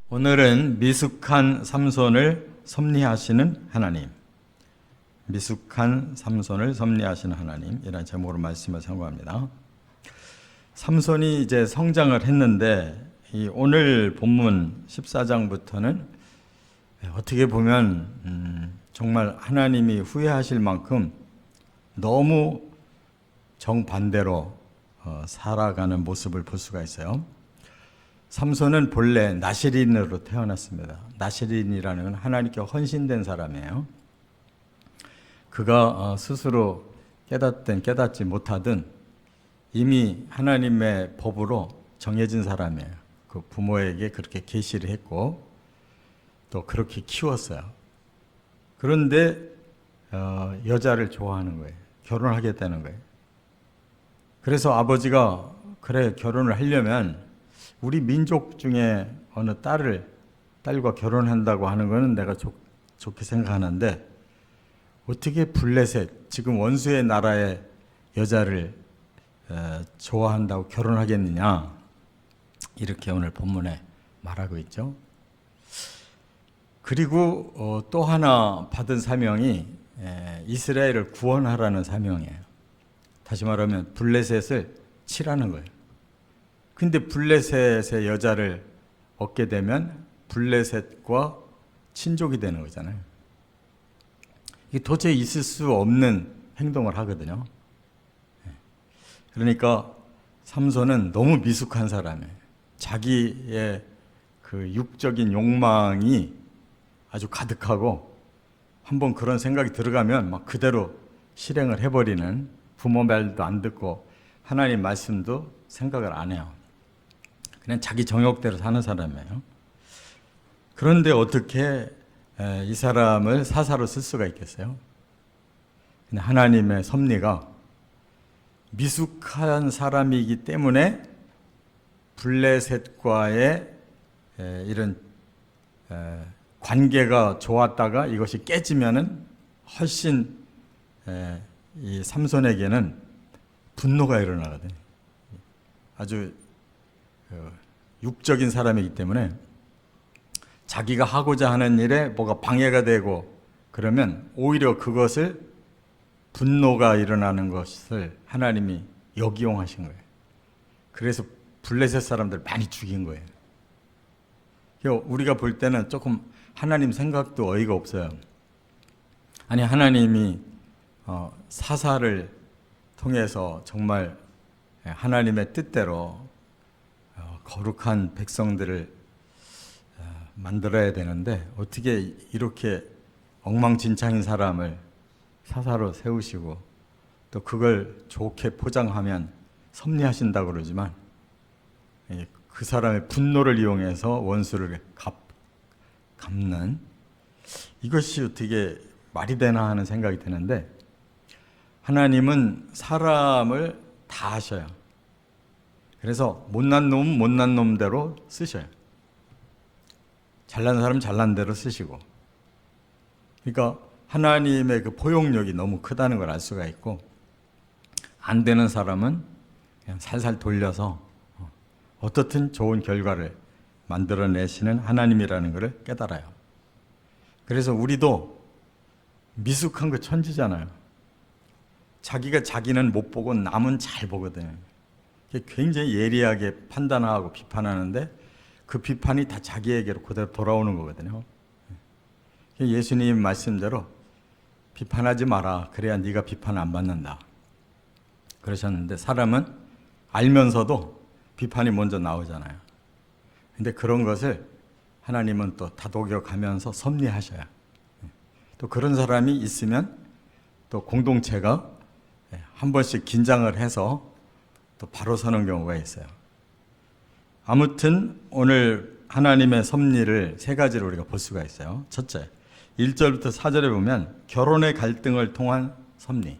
오늘은 미숙한 삼손을 섭리하시는 하나님, 미숙한 삼손을 섭리하시는 하나님 이라는 제목으로 말씀을 선고합니다. 삼손이 이제 성장을 했는데 이 오늘 본문 14장부터는 어떻게 보면 정말 하나님이 후회하실 만큼 너무 정반대로 살아가는 모습을 볼 수가 있어요. 삼손은 본래 나시린으로 태어났습니다. 나시린이라는 건 하나님께 헌신된 사람이에요. 그가 스스로 깨닫든 깨닫지 못하든 이미 하나님의 법으로 정해진 사람이에요. 그 부모에게 그렇게 계시를 했고 또 그렇게 키웠어요. 그런데 여자를 좋아하는 거예요. 결혼하겠다는 거예요. 그래서 아버지가 그래 결혼을 하려면 우리 민족 중에 어느 딸과 결혼한다고 하는 거는 내가 좋게 생각하는데 어떻게 블레셋, 지금 원수의 나라의 여자를 좋아한다고 결혼하겠느냐, 이렇게 오늘 본문에 말하고 있죠. 그리고 또 하나 받은 사명이 이스라엘을 구원하라는 사명이에요. 다시 말하면 블레셋을 치라는 거예요. 근데 블레셋의 여자를 얻게 되면 블레셋과 친족이 되는 거잖아요. 이게 도저히 있을 수 없는 행동을 하거든요. 그러니까 삼손은 너무 미숙한 사람이에요. 자기의 그 육적인 욕망이 아주 가득하고 한번 그런 생각이 들어가면 막 그대로 실행을 해버리는, 부모 말도 안 듣고 하나님 말씀도 생각을 안 해요. 그냥 자기 정욕대로 사는 사람이에요. 그런데 어떻게 이 사람을 사사로 쓸 수가 있겠어요? 하나님의 섭리가 미숙한 사람이기 때문에 블레셋과의 이런 관계가 좋았다가 이것이 깨지면은 훨씬 이 삼손에게는 분노가 일어나거든요. 아주 육적인 사람이기 때문에 자기가 하고자 하는 일에 뭐가 방해가 되고 그러면 오히려 그것을 분노가 일어나는 것을 하나님이 역이용하신 거예요. 그래서 블레셋 사람들 많이 죽인 거예요. 우리가 볼 때는 조금 하나님 생각도 어이가 없어요. 아니 하나님이 사사를 통해서 정말 하나님의 뜻대로 거룩한 백성들을 만들어야 되는데 어떻게 이렇게 엉망진창인 사람을 사사로 세우시고 또 그걸 좋게 포장하면 섭리하신다고 그러지만 그 사람의 분노를 이용해서 원수를 갚는, 이것이 어떻게 말이 되나 하는 생각이 드는데 하나님은 사람을 다 하셔요. 그래서 못난 놈은 못난 놈대로 쓰셔요. 잘난 사람 잘난 대로 쓰시고. 그러니까 하나님의 그 포용력이 너무 크다는 걸 알 수가 있고, 안 되는 사람은 그냥 살살 돌려서 어떻든 좋은 결과를 만들어내시는 하나님이라는 것을 깨달아요. 그래서 우리도 미숙한 거 천지잖아요. 자기가 자기는 못 보고 남은 잘 보거든요. 굉장히 예리하게 판단하고 비판하는데 그 비판이 다 자기에게로 그대로 돌아오는 거거든요. 예수님 말씀대로 비판하지 마라. 그래야 네가 비판 안 받는다. 그러셨는데 사람은 알면서도 비판이 먼저 나오잖아요. 근데 그런 것을 하나님은 또 다독여가면서 섭리하셔요. 또 그런 사람이 있으면 또 공동체가 한 번씩 긴장을 해서 또 바로 서는 경우가 있어요. 아무튼 오늘 하나님의 섭리를 세 가지로 우리가 볼 수가 있어요. 첫째, 1절부터 4절에 보면 결혼의 갈등을 통한 섭리.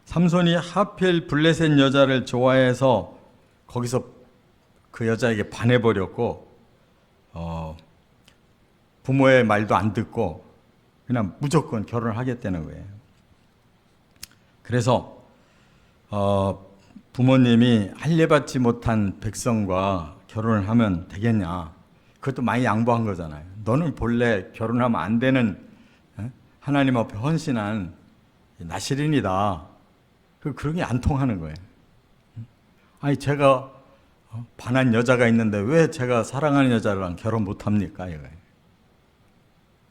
삼손이 하필 블레셋 여자를 좋아해서 거기서 그 여자에게 반해버렸고 부모의 말도 안 듣고 그냥 무조건 결혼을 하겠다는 거예요. 그래서 부모님이 할례받지 못한 백성과 결혼을 하면 되겠냐, 그것도 많이 양보한 거잖아요. 너는 본래 결혼하면 안 되는 하나님 앞에 헌신한 나실인이다. 그런 게 안 통하는 거예요. 아니 제가 반한 여자가 있는데 왜 제가 사랑하는 여자랑 결혼 못 합니까?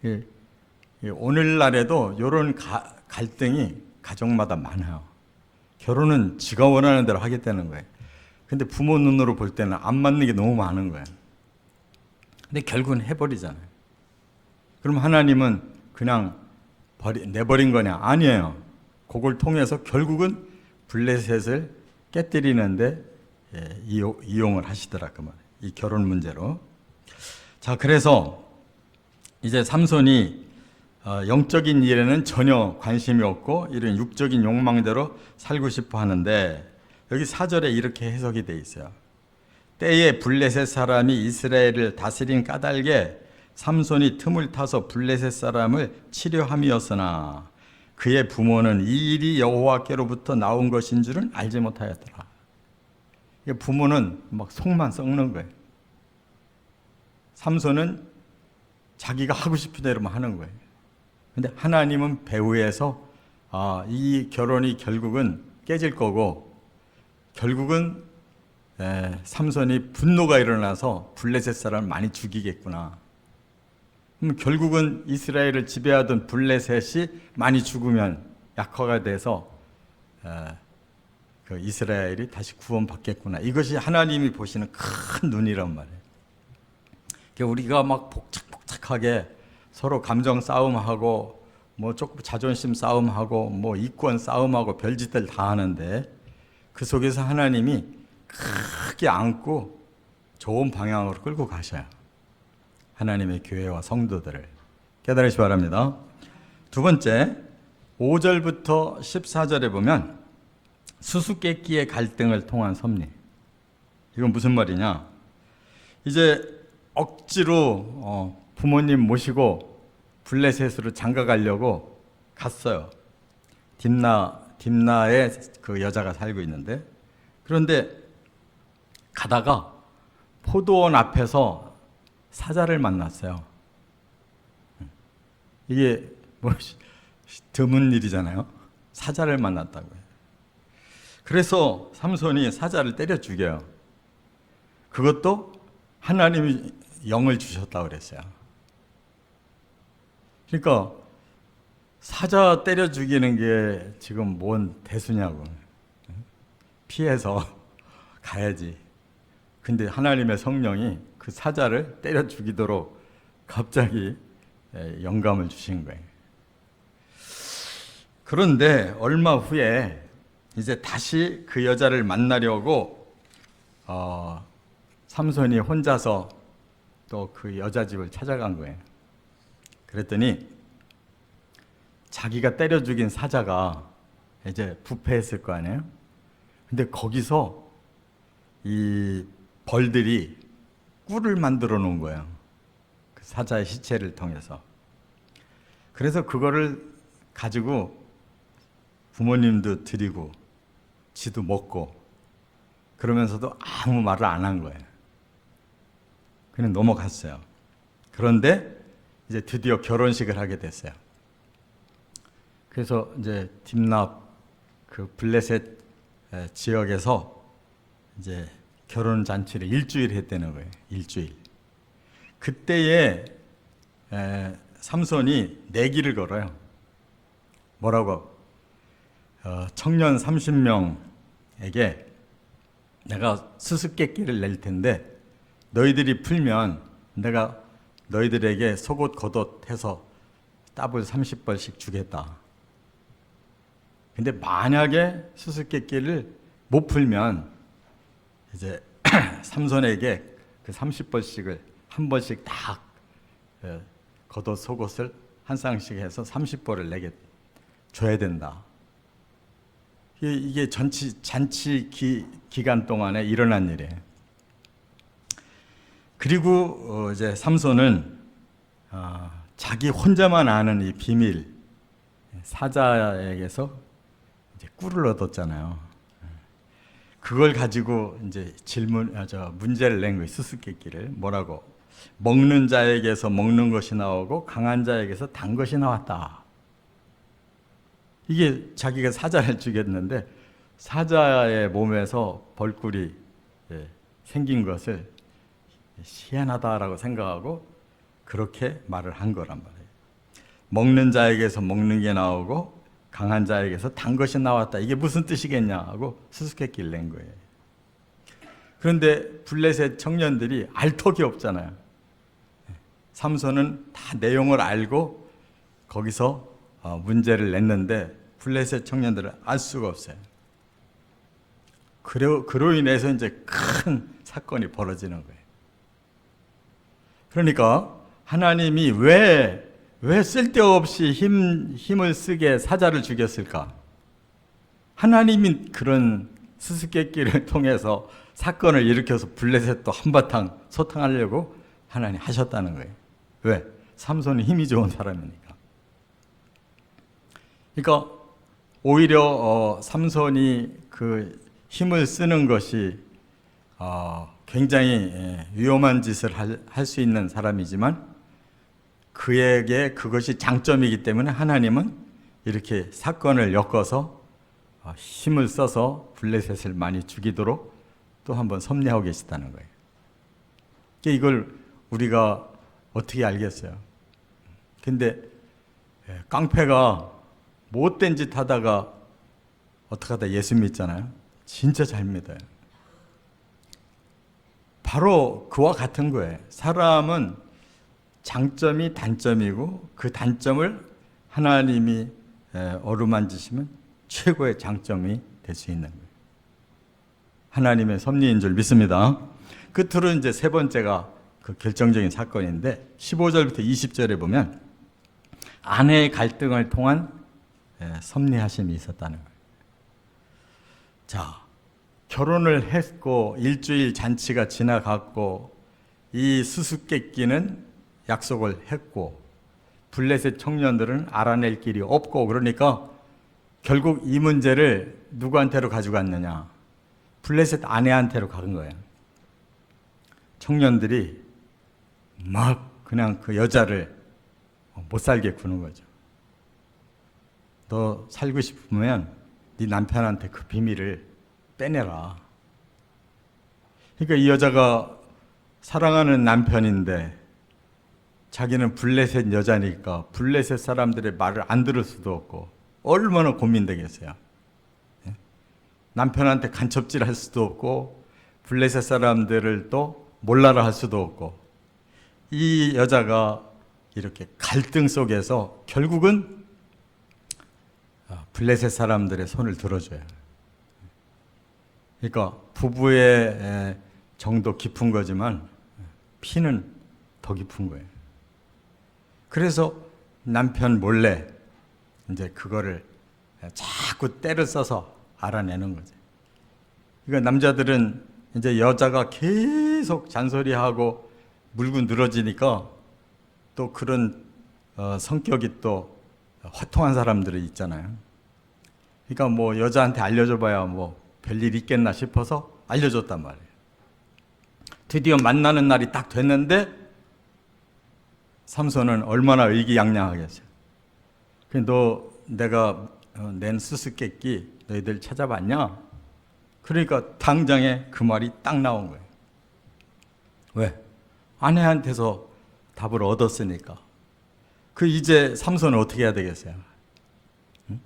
이거예요. 오늘날에도 이런 갈등이 가정마다 많아요. 결혼은 지가 원하는 대로 하겠다는 거예요. 근데 부모 눈으로 볼 때는 안 맞는 게 너무 많은 거예요. 근데 결국은 해버리잖아요. 그럼 하나님은 그냥 내버린 거냐? 아니에요. 그걸 통해서 결국은 블레셋을 깨뜨리는데 이용을 하시더라 그 말이에요. 이 결혼 문제로. 자, 그래서 이제 삼손이 영적인 일에는 전혀 관심이 없고 이런 육적인 욕망대로 살고 싶어 하는데 여기 4절에 이렇게 해석이 돼 있어요. 때에 블레셋 사람이 이스라엘을 다스린 까닭에 삼손이 틈을 타서 블레셋 사람을 치료함이었으나 그의 부모는 이 일이 여호와께로부터 나온 것인 줄은 알지 못하였더라. 부모는 막 속만 썩는 거예요. 삼손은 자기가 하고 싶은 대로만 하는 거예요. 근데 하나님은 배후에서 이 결혼이 결국은 깨질 거고 결국은 삼손이 분노가 일어나서 블레셋 사람을 많이 죽이겠구나. 그럼 결국은 이스라엘을 지배하던 블레셋이 많이 죽으면 약화가 돼서 그 이스라엘이 다시 구원받겠구나. 이것이 하나님이 보시는 큰 눈이란 말이에요. 우리가 막 복작복작하게 서로 감정 싸움하고 뭐 조금 자존심 싸움하고 뭐 이권 싸움하고 별짓들 다 하는데 그 속에서 하나님이 크게 안고 좋은 방향으로 끌고 가셔요. 하나님의 교회와 성도들을 깨달으시 바랍니다. 두 번째 5절부터 14절에 보면 수수께끼의 갈등을 통한 섭리. 이건 무슨 말이냐? 이제 억지로 부모님 모시고 블레셋으로 장가 가려고 갔어요. 딥나에 그 여자가 살고 있는데 그런데 가다가 포도원 앞에서 사자를 만났어요. 이게 뭐 드문 일이잖아요. 사자를 만났다고요. 그래서 삼손이 사자를 때려 죽여요. 그것도 하나님이 영을 주셨다고 그랬어요. 그러니까 사자 때려 죽이는 게 지금 뭔 대수냐고. 피해서 가야지. 근데 하나님의 성령이 그 사자를 때려 죽이도록 갑자기 영감을 주신 거예요. 그런데 얼마 후에 이제 다시 그 여자를 만나려고 삼손이 혼자서 또 그 여자 집을 찾아간 거예요. 그랬더니 자기가 때려 죽인 사자가 이제 부패했을 거 아니에요? 근데 거기서 이 벌들이 꿀을 만들어 놓은 거예요. 그 사자의 시체를 통해서. 그래서 그거를 가지고 부모님도 드리고 지도 먹고 그러면서도 아무 말을 안 한 거예요. 그냥 넘어갔어요. 그런데 이제 드디어 결혼식을 하게 됐어요. 그래서 이제 딥나 그 블레셋 지역에서 이제 결혼 잔치를 일주일 했다는 거예요. 일주일. 그때에 삼손이 내기를 걸어요. 뭐라고? 청년 30명에게 내가 수수께끼를 낼 텐데 너희들이 풀면 내가 너희들에게 속옷 겉옷 해서 더블 30벌씩 주겠다. 근데 만약에 수수께끼를 못 풀면 이제 삼손에게 그 30벌씩을 한 번씩 다 겉옷 속옷을 한 쌍씩 해서 30벌을 내게 줘야 된다. 이게 잔치 기간 동안에 일어난 일이에요. 그리고 이제 삼손은 자기 혼자만 아는 이 비밀 사자에게서 이제 꿀을 얻었잖아요. 그걸 가지고 이제 문제를 낸 거예요. 수수께끼를 뭐라고? 먹는 자에게서 먹는 것이 나오고 강한 자에게서 단 것이 나왔다. 이게 자기가 사자를 죽였는데 사자의 몸에서 벌꿀이 생긴 것을 희한하다라고 생각하고 그렇게 말을 한 거란 말이에요. 먹는 자에게서 먹는 게 나오고 강한 자에게서 단 것이 나왔다. 이게 무슨 뜻이겠냐 하고 수수께끼를 낸 거예요. 그런데 블레셋 청년들이 알 턱이 없잖아요. 삼손은 다 내용을 알고 거기서 문제를 냈는데 블레셋 청년들은 알 수가 없어요. 그로 인해서 이제 큰 사건이 벌어지는 거예요. 그러니까 하나님이 왜 쓸데없이 힘을 쓰게 사자를 죽였을까? 하나님이 그런 수수께끼를 통해서 사건을 일으켜서 블레셋도 한바탕 소탕하려고 하나님 하셨다는 거예요. 왜? 삼손이 힘이 좋은 사람이니까. 그러니까 오히려 삼손이 그 힘을 쓰는 것이 굉장히 위험한 짓을 할 수 있는 사람이지만 그에게 그것이 장점이기 때문에 하나님은 이렇게 사건을 엮어서 힘을 써서 블레셋을 많이 죽이도록 또 한번 섭리하고 계시다는 거예요. 이걸 우리가 어떻게 알겠어요? 근데 깡패가 못된 짓 하다가 어떻게 하다 예수 믿잖아요. 진짜 잘 믿어요. 바로 그와 같은 거예요. 사람은 장점이 단점이고 그 단점을 하나님이 어루만지시면 최고의 장점이 될 수 있는 거예요. 하나님의 섭리인 줄 믿습니다. 끝으로 이제 세 번째가 그 결정적인 사건인데 15절부터 20절에 보면 아내의 갈등을 통한 섭리하심이 있었다는 거예요. 자, 결혼을 했고 일주일 잔치가 지나갔고 이 수수께끼는 약속을 했고 블레셋 청년들은 알아낼 길이 없고 그러니까 결국 이 문제를 누구한테로 가져갔느냐? 블레셋 아내한테로 간 거예요. 청년들이 막 그냥 그 여자를 못 살게 구는 거죠. 너 살고 싶으면 네 남편한테 그 비밀을 빼내라. 그러니까 이 여자가 사랑하는 남편인데 자기는 블레셋 여자니까 블레셋 사람들의 말을 안 들을 수도 없고 얼마나 고민되겠어요. 남편한테 간첩질 할 수도 없고 블레셋 사람들을 또 몰라라 할 수도 없고 이 여자가 이렇게 갈등 속에서 결국은 블레셋 사람들의 손을 들어줘요. 그러니까 부부의 정도 깊은 거지만 피는 더 깊은 거예요. 그래서 남편 몰래 이제 그거를 자꾸 때를 써서 알아내는 거죠. 그러니까 남자들은 이제 여자가 계속 잔소리하고 물고 늘어지니까 또 그런 성격이 또 화통한 사람들이 있잖아요. 그러니까 뭐 여자한테 알려줘봐야 뭐 별일 있겠나 싶어서 알려줬단 말이에요. 드디어 만나는 날이 딱 됐는데 삼손은 얼마나 의기양양하겠어요. 너 내가 낸 수수께끼 너희들 찾아봤냐? 그러니까 당장에 그 말이 딱 나온 거예요. 왜? 아내한테서 답을 얻었으니까. 이제 삼손은 어떻게 해야 되겠어요? 응?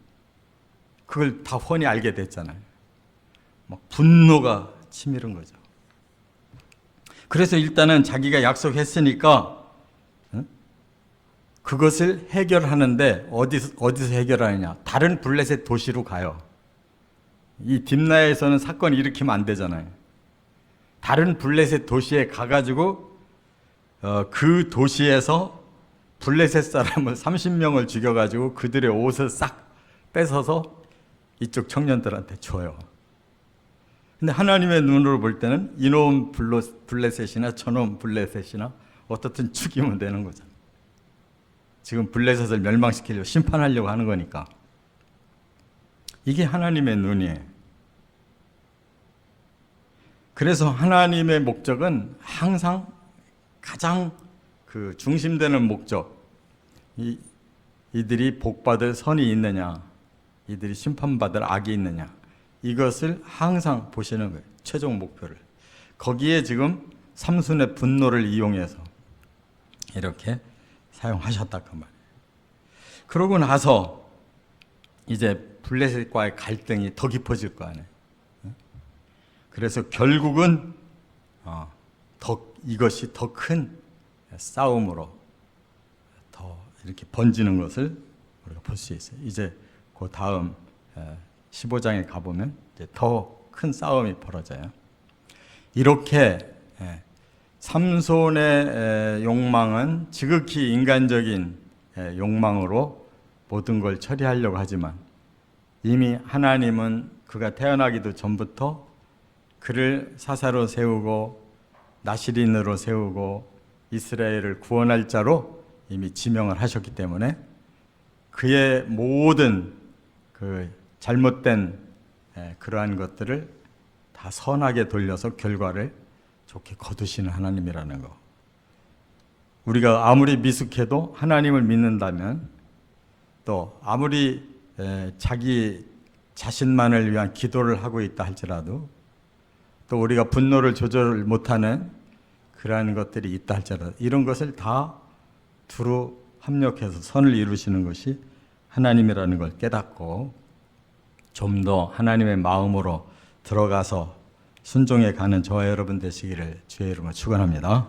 그걸 다 훤히 알게 됐잖아요. 막 분노가 치밀은 거죠. 그래서 일단은 자기가 약속했으니까 그것을 해결하는데 어디서 해결하느냐? 다른 블레셋 도시로 가요. 이 딥나에서는 사건을 일으키면 안 되잖아요. 다른 블레셋 도시에 가가지고 그 도시에서 블레셋 사람을 30명을 죽여가지고 그들의 옷을 싹 뺏어서 이쪽 청년들한테 줘요. 근데 하나님의 눈으로 볼 때는 이놈 블레셋이나 저놈 블레셋이나 어떻든 죽이면 되는 거잖아요. 지금 블레셋을 멸망시키려고 심판하려고 하는 거니까. 이게 하나님의 눈이에요. 그래서 하나님의 목적은 항상 가장 그 중심되는 목적, 이들이 복받을 선이 있느냐, 이들이 심판받을 악이 있느냐, 이것을 항상 보시는 거예요. 최종 목표를. 거기에 지금 삼손의 분노를 이용해서 이렇게 사용하셨다 그 말이에요. 그러고 나서 이제 블레셋과의 갈등이 더 깊어질 거 아니에요. 그래서 결국은 이것이 더 큰 싸움으로 더 이렇게 번지는 것을 우리가 볼 수 있어요. 이제 그 다음 15장에 가보면 더 큰 싸움이 벌어져요. 이렇게 삼손의 욕망은 지극히 인간적인 욕망으로 모든 걸 처리하려고 하지만 이미 하나님은 그가 태어나기도 전부터 그를 사사로 세우고 나시린으로 세우고 이스라엘을 구원할 자로 이미 지명을 하셨기 때문에 그의 모든 그 잘못된 그러한 것들을 다 선하게 돌려서 결과를 좋게 거두시는 하나님이라는 거. 우리가 아무리 미숙해도 하나님을 믿는다면 또 아무리 자기 자신만을 위한 기도를 하고 있다 할지라도 또 우리가 분노를 조절 못하는 그러한 것들이 있다 할지라도 이런 것을 다 두루 합력해서 선을 이루시는 것이 하나님이라는 걸 깨닫고 좀 더 하나님의 마음으로 들어가서 순종해 가는 저와 여러분 되시기를 주의 이름으로 축원합니다.